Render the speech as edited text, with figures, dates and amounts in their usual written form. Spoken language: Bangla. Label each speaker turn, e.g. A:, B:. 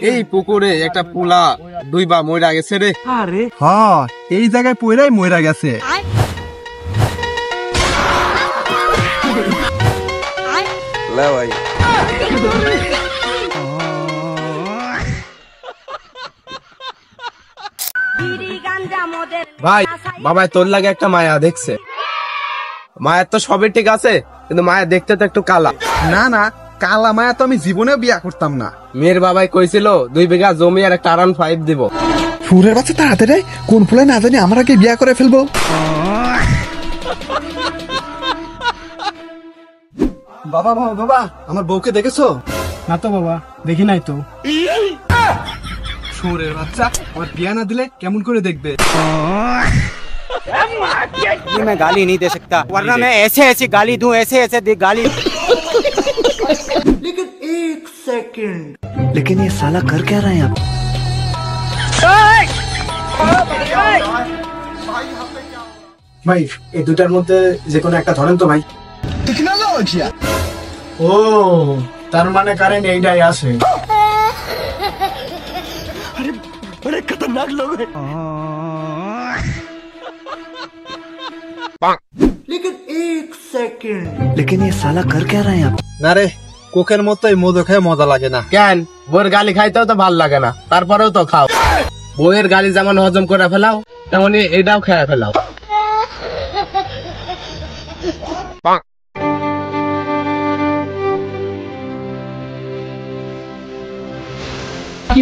A: এই পুকুরে একটা পোলা দুইবা মইরা গেছে রে।
B: আরে
C: হ্যাঁ, এই জায়গায় পইরাই মইরা গেছে।
A: ভাই ভাই বাবাই তোর লাগে একটা মায়া দেখছে। মায়ের তো সবই ঠিক আছে, কিন্তু মায়া দেখতে তো একটু কালা।
C: না না, কালা মায়া তো আমি জীবনেও বিয়া করতাম না।
A: মেয়ের বাবাই কইছিল 2 বিঘা জমি আর একটা R15 দিব।
C: ফুরের বাচ্চা তাড়াতাড়ি কোন ফুলে না জানি আমরা কি বিয়া করে ফেলবো। বাবা বাবা বাবা, আমার বউকে দেখেছো?
B: না তো বাবা, দেখি নাই তো।
C: ফুরের বাচ্চা, আমার বিয়া না দিলে কেমন করে দেখবে?
D: ये मैं गाली नहीं दे सकता, वरना मैं ऐसे ऐसे गाली दूं, ऐसे ऐसे गाली।
E: लेकिन एक सेकंड,
D: लेकिन ये साला कर क्या रहा है आप?
C: ভাই এই দুটার মধ্যে যে কোনো একটা ধরেন তো ভাই। ও তার মানে কারেন্ট এইটাই আছে।
D: बड़े खतरनाक लोग हैं।
E: लेकिन एक सेकंड,
D: लेकिन ये साला कर क्या रहा है आप?
C: না রে, কোকের মতোই মধু খেয়ে মজা লাগে না।
A: কেন বউয়ের গালি খাইতেও তো ভাল লাগে না, তারপরেও তো খাও। বউয়ের গালি যেমন হজম করে ফেলাও, তেমনি এটাও খেয়ে ফেলাও।
F: কি